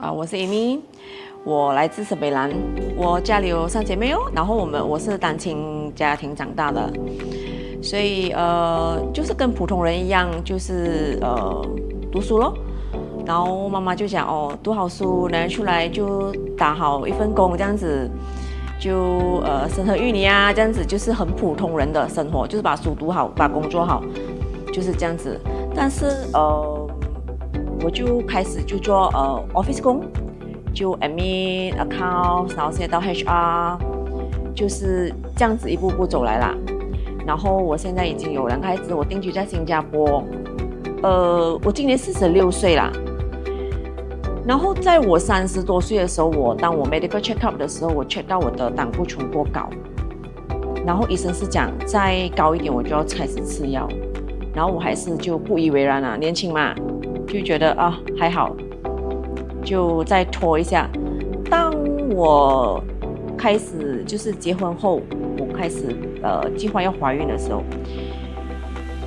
我是 Amy，我来自北兰，我家里有3姐妹哦，然后我是单亲家庭长大的，所以就是跟普通人一样，就是读书咯。然后妈妈就讲读好书，然后出来就打好一份工这样子，就生儿育女啊这样子，就是很普通人的生活，就是把书读好，把工作好，就是这样子。但是我就开始就做office 工，就 admin account， 然后现在到 HR， 就是这样子一步步走来啦。然后我现在已经有2个孩子，我定居在新加坡，我今年46岁啦。然后在我30多岁的时候，当我 medical check up 的时候，我 check 到我的胆固醇过高，然后医生是讲再高一点我就要开始吃药，然后我还是就不以为然啊，年轻嘛，就觉得还好，就再拖一下。当我开始就是结婚后，我开始计划要怀孕的时候，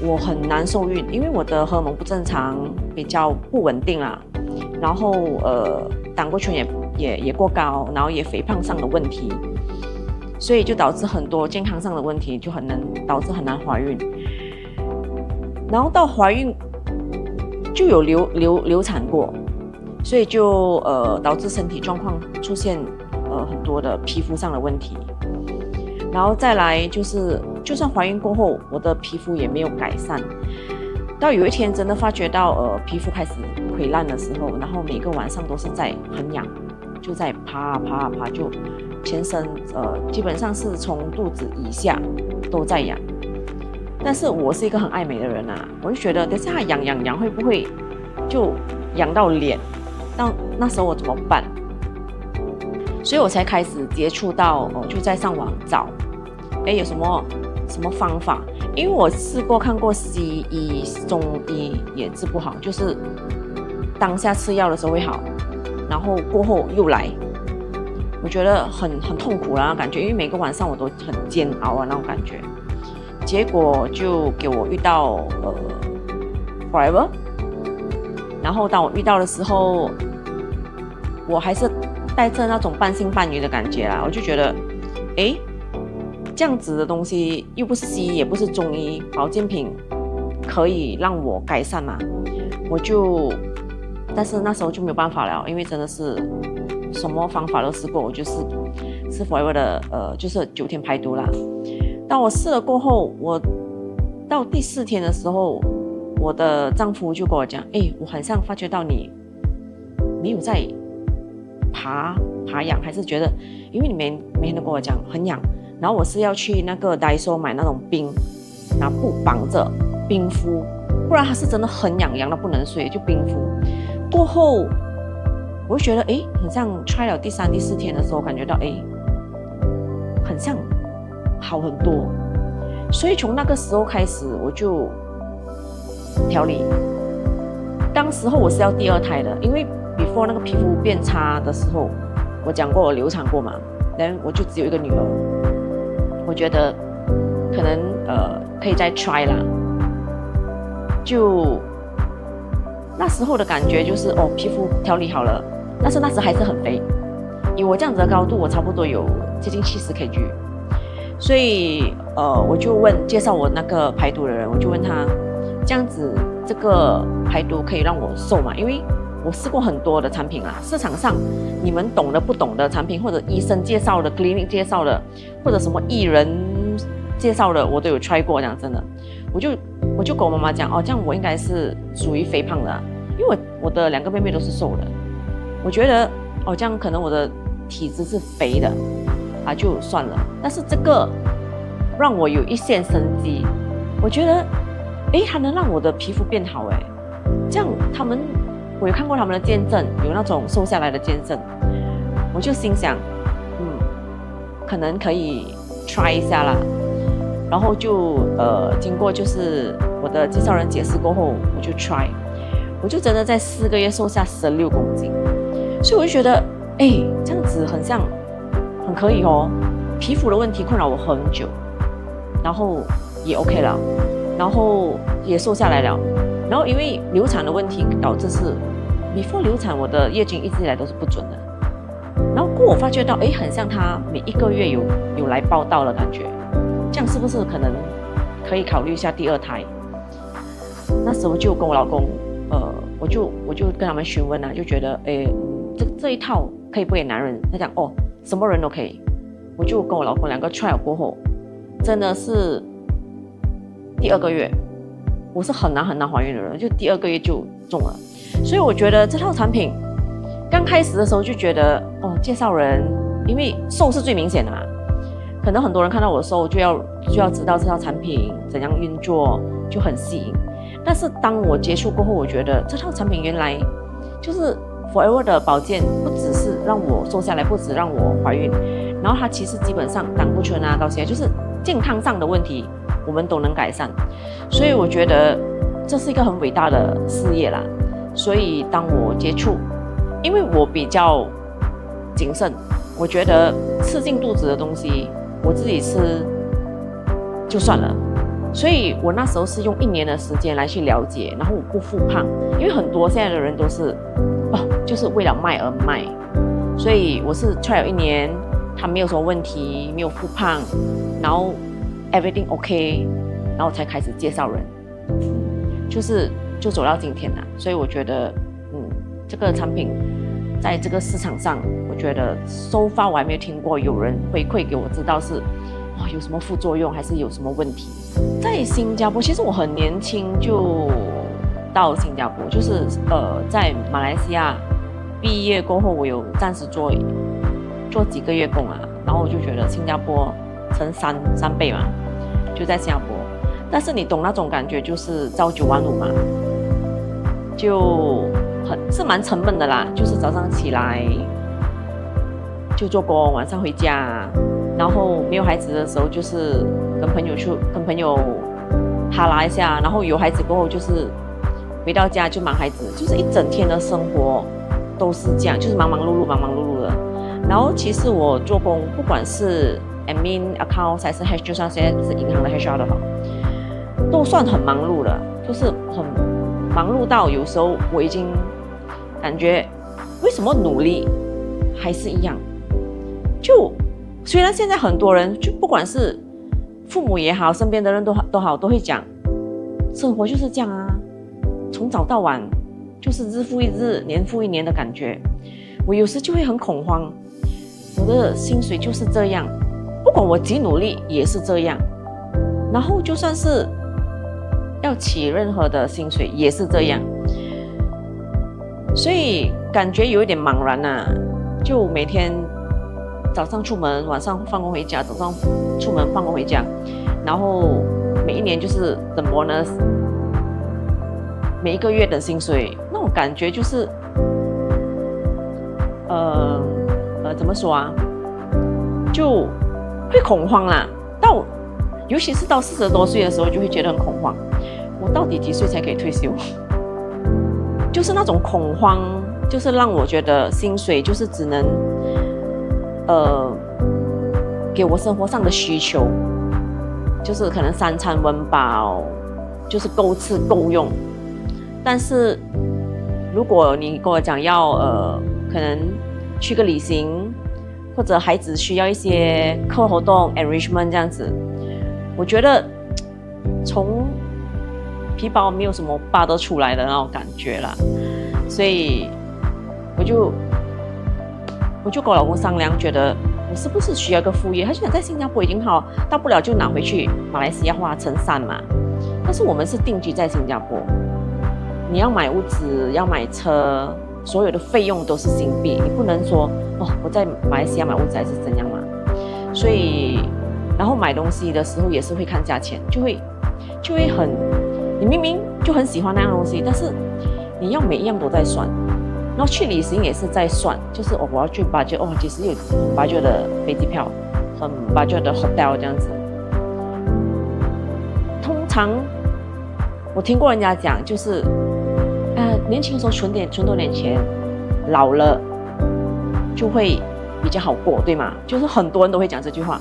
我很难受孕，因为我的荷尔蒙不正常，比较不稳定啦。然后胆固醇也过高，然后也肥胖上的问题，所以就导致很多健康上的问题，就导致很难怀孕。然后到怀孕就有流产过，所以就导致身体状况出现很多的皮肤上的问题。然后再来就是，就算怀孕过后，我的皮肤也没有改善。到有一天真的发觉到皮肤开始溃烂的时候，然后每个晚上都是在很痒，就在爬，就全身基本上是从肚子以下都在痒。但是我是一个很爱美的人啊，我就觉得等下痒会不会就痒到脸？那时候我怎么办？所以我才开始接触到就在上网找，有什么方法？因为我试过看过西医、中医也治不好，就是当下吃药的时候会好，然后过后又来，我觉得很痛苦啦感觉，因为每个晚上我都很煎熬啊那种感觉。结果就给我遇到Forever， 然后当我遇到的时候，我还是带着那种半信半疑的感觉啦，我就觉得这样子的东西又不是西医也不是中医，保健品可以让我改善嘛，但是那时候就没有办法了，因为真的是什么方法都试过，我就是吃 Forever 的就是9天排毒啦。当我试了过后，我到第4天的时候，我的丈夫就跟我讲，我好像发觉到你没有在爬痒，还是觉得因为你每天都跟我讲很痒，然后我是要去那个 Daiso 买那种冰，拿布绑着冰敷，不然它是真的很痒到不能睡，就冰敷。过后我就觉得很像 try 了第3、第4天的时候，感觉到很像好很多，所以从那个时候开始我就调理。当时候我是要第2胎的，因为 before 那个皮肤变差的时候，我讲过我流产过嘛，然后我就只有一个女儿，我觉得可能可以再 try 啦。就那时候的感觉就是皮肤调理好了，但是那时还是很肥，以我这样子的高度，我差不多有接近70 kg。所以我就介绍我那个排毒的人，我就问他，这样子这个排毒可以让我瘦吗？因为我试过很多的产品啦，市场上你们懂的不懂的产品，或者医生介绍的 clinic 介绍的，或者什么艺人介绍的，我都有 try 过。讲真的，我就跟我妈妈讲，这样我应该是属于肥胖的因为我的2个妹妹都是瘦的，我觉得这样可能我的体质是肥的就算了。但是这个让我有一线生机，我觉得还能让我的皮肤变好这样我有看过他们的见证，有那种瘦下来的见证，我就心想可能可以 try 一下啦。然后就经过就是我的介绍人解释过后，我就 try， 我就真的在4个月瘦下16公斤。所以我就觉得这样子很像很可以皮肤的问题困扰我很久，然后也 OK 了，然后也瘦下来了。然后因为流产的问题导致是 before 流产，我的月经一直以来都是不准的。然后过我发觉到，很像他每一个月有来报到的感觉，这样是不是可能可以考虑一下第二胎？那时候就跟我老公，我就跟他们询问啊，就觉得，这一套可以不给男人？他讲什么人都可以。我就跟我老公2个 trial 过后，真的是第2个月，我是很难怀孕的人，就第2个月就中了。所以我觉得这套产品刚开始的时候就觉得介绍人，因为瘦是最明显的嘛，可能很多人看到我瘦就要知道这套产品怎样运作，就很吸引。但是当我接触过后，我觉得这套产品原来就是 Forever 的保健，不只是让我瘦下来，不止让我怀孕，然后它其实基本上胆固醇啊，到现在就是健康上的问题，我们都能改善。所以我觉得这是一个很伟大的事业啦。所以当我接触，因为我比较谨慎，我觉得吃进肚子的东西，我自己吃就算了。所以我那时候是用1年的时间来去了解，然后我不复胖，因为很多现在的人都是就是为了卖而卖，所以我是 try 了1年，他没有什么问题，没有复胖，然后 everything OK， 然后才开始介绍人，就走到今天啦。所以我觉得这个产品在这个市场上，我觉得 so far 我还没有听过有人回馈给我知道是有什么副作用还是有什么问题。在新加坡，其实我很年轻就到新加坡，就是在马来西亚毕业过后，我有暂时做几个月工啊，然后我就觉得新加坡乘3倍嘛，就在新加坡。但是你懂那种感觉，就是朝9晚5嘛，是蛮沉闷的啦，就是早上起来就做工，晚上回家，然后没有孩子的时候就是跟朋友哈拉一下，然后有孩子过后就是回到家就忙孩子，就是一整天的生活都是这样，就是忙忙碌碌的。然后其实我做工，不管是 admin account 还是 HR， 就算现在是银行的 HR 的话，都算很忙碌了，就是很忙碌到有时候我已经感觉为什么努力还是一样。就虽然现在很多人，就不管是父母也好，身边的人都会讲，生活就是这样啊，从早到晚就是日复一日，年复一年的感觉。我有时就会很恐慌，我的薪水就是这样，不管我几努力也是这样，然后就算是要起任何的薪水也是这样，所以感觉有一点茫然啊，就每天早上出门，晚上放工回家，早上出门放工回家，然后每一年就是等 bonus， 每一个月等薪水，那种感觉就是怎么说啊，就会恐慌啦。尤其是到40多岁的时候，就会觉得很恐慌，我到底几岁才可以退休？就是那种恐慌，就是让我觉得薪水就是只能给我生活上的需求，就是可能3餐温饱，就是够吃够用。但是如果你跟我讲要可能去个旅行，或者孩子需要一些课活动 enrichment 这样子，我觉得从皮包没有什么拔得出来的那种感觉啦。所以我就跟我老公商量，觉得我是不是需要一个副业。他就想在新加坡已经好，大不了就拿回去马来西亚花乘3嘛。但是我们是定居在新加坡，你要买屋子，要买车，所有的费用都是新币，你不能说我在马来西亚买屋子还是怎样嘛。所以然后买东西的时候也是会看价钱，就会很，你明明就很喜欢那样东西，但是你要每一样都在算。然后去旅行也是在算，就是我要去 budget， 其实有很 budget 的飞机票，很 budget 的 hotel 这样子。通常我听过人家讲，就是年轻的时候存多点钱，老了就会比较好过，对吗？就是很多人都会讲这句话，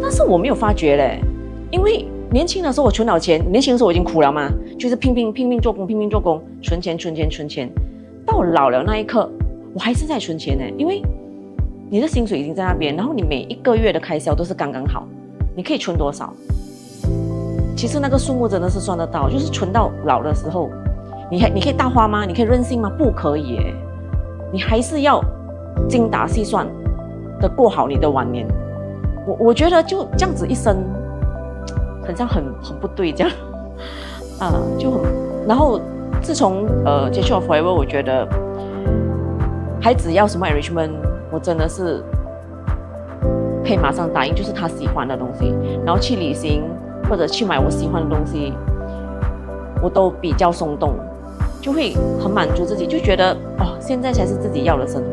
但是我没有发觉嘞，因为年轻的时候我存了钱，年轻的时候我已经苦了嘛，就是拼命做工，存钱。到我老了那一刻，我还是在存钱呢，因为你的薪水已经在那边，然后你每一个月的开销都是刚刚好，你可以存多少？其实那个数目真的是算得到，就是存到老的时候，你可以大花吗？你可以任性吗？不可以耶，你还是要精打细算的过好你的晚年。我觉得就这样子一生，很像很不对这样就很。然后自从接触了 Forever， 我觉得孩子要什么 enrichment， 我真的是可以马上答应，就是他喜欢的东西，然后去旅行或者去买我喜欢的东西，我都比较松动，就会很满足自己，就觉得现在才是自己要的生活。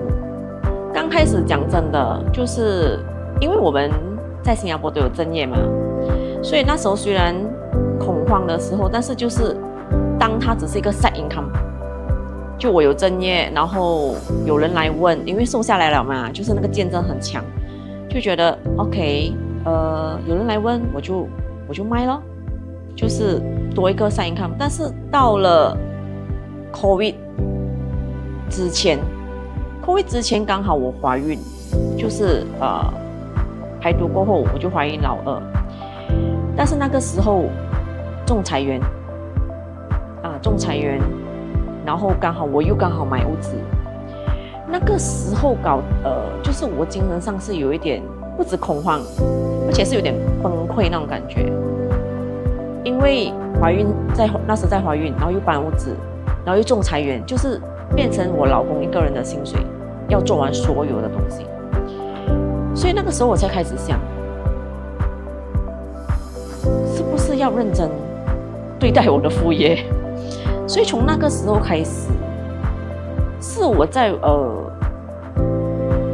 刚开始讲真的，就是因为我们在新加坡都有正业嘛，所以那时候虽然恐慌的时候，但是就是当它只是一个 side income， 就我有正业，然后有人来问，因为瘦下来了嘛，就是那个见证很强，就觉得 OK， 有人来问我就卖咯，就是多一个side income。但是到了 COVID 之前刚好我怀孕，就是排毒过后我就怀孕老二，但是那个时候仲裁员，然后我又刚好买屋子，那个时候就是我精神上是有一点不止恐慌，而且是有点崩溃那种感觉，因为那时在怀孕，然后又搬屋子，然后又仲裁员，就是变成我老公一个人的薪水要做完所有的东西，所以那个时候我才开始想，是不是要认真对待我的副业。所以从那个时候开始，是我在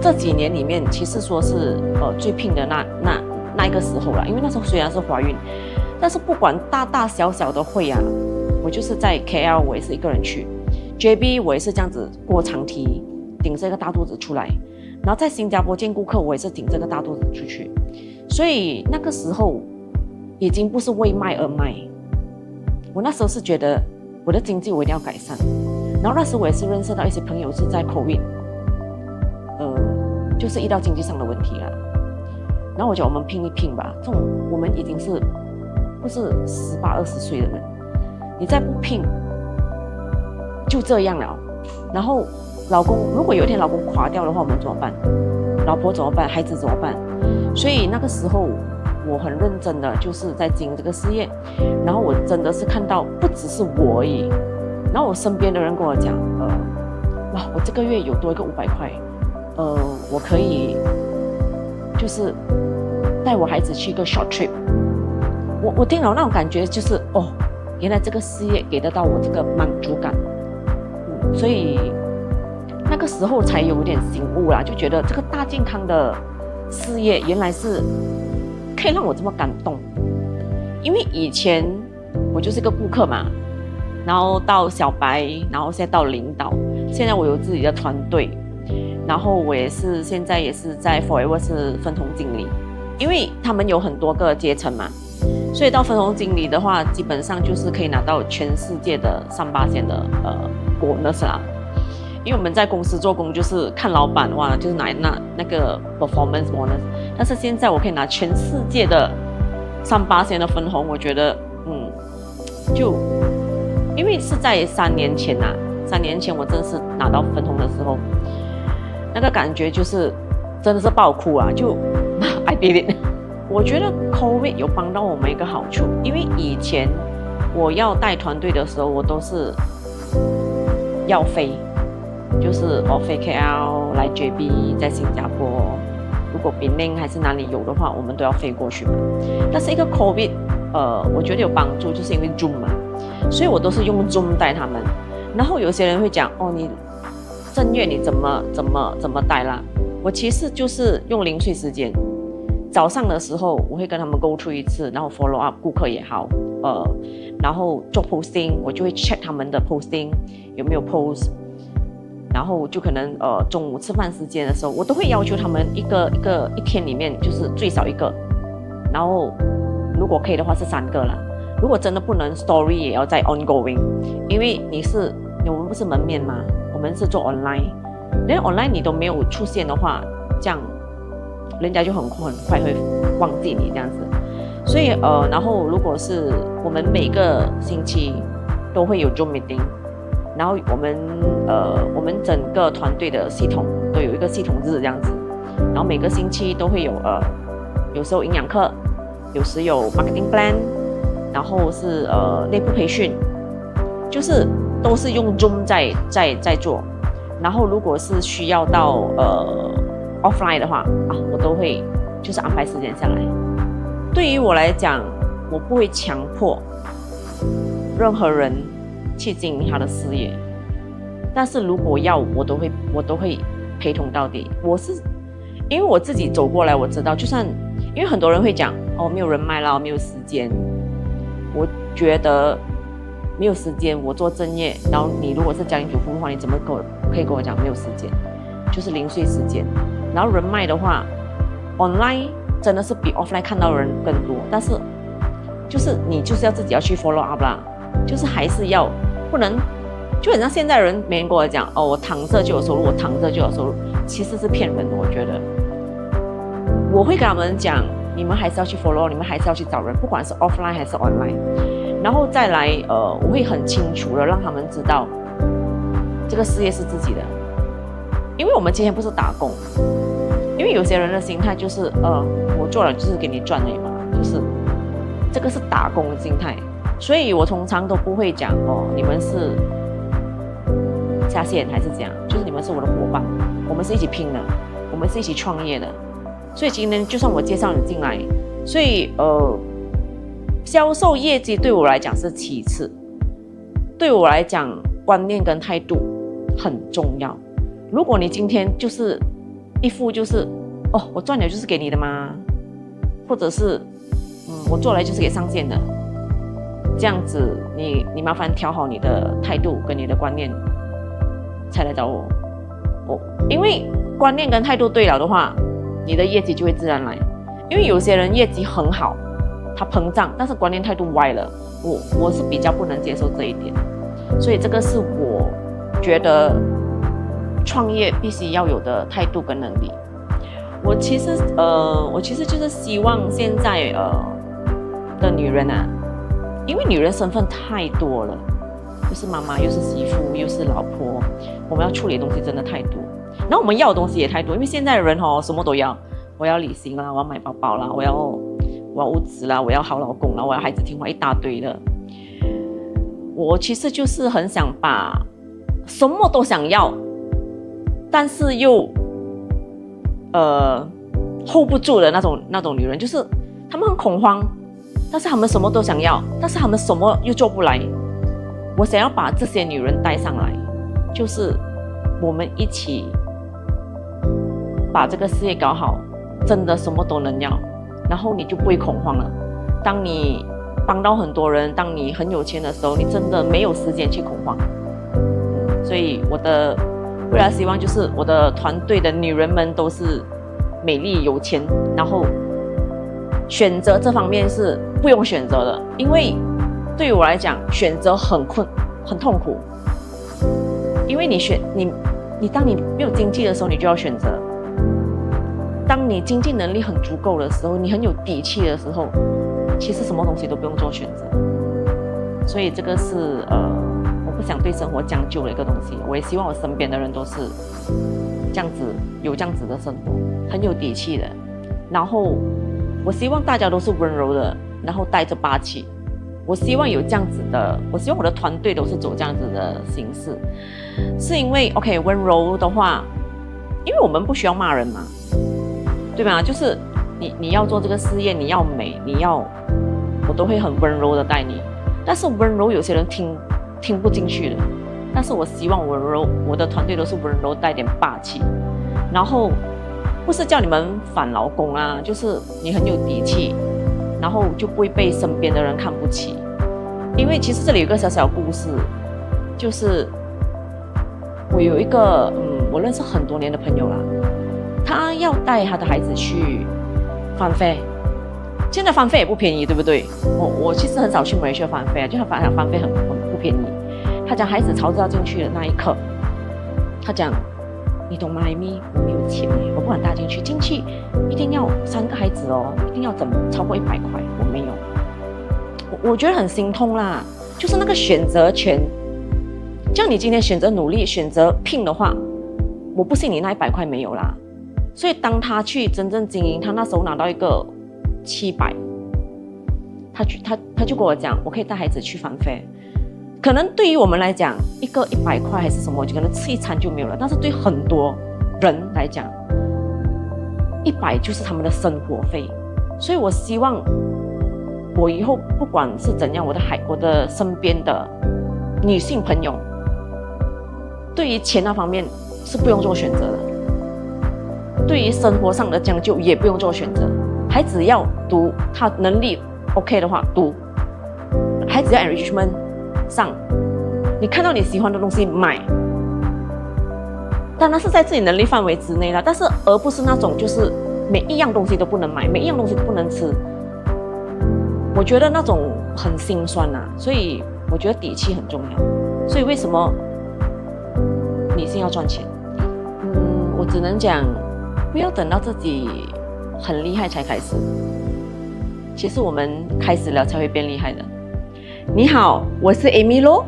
这几年里面，其实说是最拼的那一个时候了。因为那时候虽然是怀孕，但是不管大大小小的会啊，我就是在 KL 我也是一个人去 ，JB 我也是这样子过长梯，顶着一个大肚子出来，然后在新加坡见顾客，我也是顶着个大肚子出去。所以那个时候已经不是为卖而卖，我那时候是觉得我的经济我一定要改善。然后那时我也是认识到一些朋友是在 COVID，就是遇到经济上的问题了。然后我觉得我们拼一拼吧，这种我们已经是不是18、20岁的人，你再不拼就这样了。然后老公如果有一天老公垮掉的话，我们怎么办？老婆怎么办？孩子怎么办？所以那个时候我很认真的就是在经营这个事业，然后我真的是看到不只是我而已，然后我身边的人跟我讲，哇，我这个月有多一个500块，我可以就是带我孩子去一个 short trip。我听了那种感觉就是原来这个事业给得到我这个满足感，所以那个时候才有点醒悟啦，就觉得这个大健康的事业原来是可以让我这么感动。因为以前我就是个顾客嘛，然后到小白，然后现在到领导，现在我有自己的团队，然后我现在也是在 Forever 是分红经理，因为他们有很多个阶层嘛，所以到分红经理的话，基本上就是可以拿到全世界的3%的bonus 啦。因为我们在公司做工就是看老板哇，就是拿那个 performance bonus， 但是现在我可以拿全世界的3%的分红，我觉得就因为是在3年前3年前我真的是拿到分红的时候，那个感觉就是真的是爆哭啊，就I did it。我觉得 COVID 有帮到我们一个好处，因为以前我要带团队的时候，我都是要飞，就是飞 KL 来 JB， 在新加坡，如果 Penang 还是哪里有的话，我们都要飞过去嘛。但是一个 COVID，我觉得有帮助，就是因为 Zoom 嘛，所以我都是用 Zoom 带他们。然后有些人会讲，你正月你怎么带啦？我其实就是用零碎时间，早上的时候我会跟他们 go through 一次，然后 follow up 顾客也好，然后做 posting， 我就会 check 他们的 posting 有没有 post。然后就可能中午吃饭时间的时候，我都会要求他们一天里面就是最少1个，然后如果可以的话是3个啦。如果真的不能 ，story 也要在 ongoing， 因为我们不是门面嘛，我们是做 online， 连 online 你都没有出现的话，这样人家就很快会忘记你这样子。所以然后如果是我们每个星期都会有 Zoom meeting， 然后我们整个团队的系统都有一个系统日这样子，然后每个星期都会有时候营养课，有时有 marketing plan， 然后是内部培训，就是都是用 Zoom 在做。然后如果是需要到offline 的话我都会就是安排时间下来。对于我来讲，我不会强迫任何人去经营他的事业，但是如果要我都会陪同到底。因为我自己走过来，我知道，就算因为很多人会讲没有人脉啦，没有时间，我觉得没有时间，我做正业，然后你如果是家庭主妇的话，你怎么可以跟我讲没有时间？就是零碎时间。然后人脉的话 ，online 真的是比 offline 看到的人更多，但是就是你就是要自己要去 follow up 啦，就是还是要不能，就很像现在人没人跟我讲我躺着就有收入，我躺着就有收入，其实是骗人的。我觉得我会跟他们讲，你们还是要去 follow， 你们还是要去找人，不管是 offline 还是 online。然后再来我会很清楚的让他们知道这个事业是自己的，因为我们今天不是打工。因为有些人的心态就是我做了就是给你赚而已嘛，就是这个是打工的心态。所以我通常都不会讲你们是下线还是怎样，就是你们是我的伙伴，我们是一起拼的，我们是一起创业的。所以今天就算我介绍你进来，所以销售业绩对我来讲是其次，对我来讲观念跟态度很重要。如果你今天就是一副就是我赚了就是给你的吗？或者是我做来就是给上线的，这样子你麻烦调好你的态度跟你的观念才来找我。因为观念跟态度对了的话，你的业绩就会自然来。因为有些人业绩很好，他膨胀，但是观念态度歪了，我是比较不能接受这一点。所以这个是我觉得创业必须要有的态度跟能力。我其实就是希望现在的女人因为女人身份太多了，又是妈妈，又是媳妇，又是老婆，我们要处理的东西真的太多，然后我们要的东西也太多。因为现在的人什么都要，我要旅行啦，我要买包包啦，我要物质啦，我要好老公啦，我要孩子听话，一大堆的。我其实就是很想把什么都想要，但是又hold 不住的那种女人，就是她们很恐慌，但是她们什么都想要，但是她们什么又做不来。我想要把这些女人带上来，就是我们一起把这个事业搞好，真的什么都能要，然后你就不会恐慌了。当你帮到很多人，当你很有钱的时候，你真的没有时间去恐慌。所以我的未来希望就是我的团队的女人们都是美丽有钱，然后选择这方面是不用选择的。因为对于我来讲，选择很痛苦。因为你当你没有经济的时候，你就要选择；当你经济能力很足够的时候，你很有底气的时候，其实什么东西都不用做选择。所以这个是我不想对生活将就的一个东西。我也希望我身边的人都是这样子，有这样子的生活，很有底气的。然后我希望大家都是温柔的，然后带着霸气。我希望有这样子的，我希望我的团队都是走这样子的形式，是因为 OK 温柔的话，因为我们不需要骂人嘛，对吧？就是你要做这个事业，你要美，我都会很温柔的带你。但是温柔有些人听不进去的，但是我希望温柔，我的团队都是温柔带点霸气，然后不是叫你们反老公啊，就是你很有底气，然后就不会被身边的人看不起。因为其实这里有一个小小故事，就是我有一个我认识很多年的朋友啦，他要带他的孩子去翻飞。现在翻飞也不便宜，对不对？我其实很少去马来西亚翻飞就他翻飞很不便宜。他讲孩子朝着要进去的那一刻，他讲，你懂吗，Amy，我没有钱，我不敢带进去一定要3个孩子哦，一定要超过100块，我没有。我觉得很心痛啦，就是那个选择权。这样你今天选择努力，选择拼的话，我不信你那100块没有啦。所以当他去真正经营，他那时候拿到一个700，他就跟我讲，我可以带孩子去翻飞。可能对于我们来讲，一个100块还是什么，就可能吃一餐就没有了。但是对很多人来讲，100就是他们的生活费。所以我希望我以后不管是怎样，我的身边的女性朋友，对于钱那方面是不用做选择的，对于生活上的将就也不用做选择。孩子要读，他能力 OK 的话读；孩子要 enrichment 上，你看到你喜欢的东西买，当然是在自己能力范围之内啦，但是而不是那种就是每一样东西都不能买，每一样东西都不能吃。我觉得那种很心酸啊，所以我觉得底气很重要。所以为什么女性要赚钱？我只能讲，不要等到自己很厉害才开始。其实我们开始了才会变厉害的。你好，我是 Amy Lo，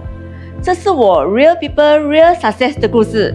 这是我 Real People Real Success 的故事。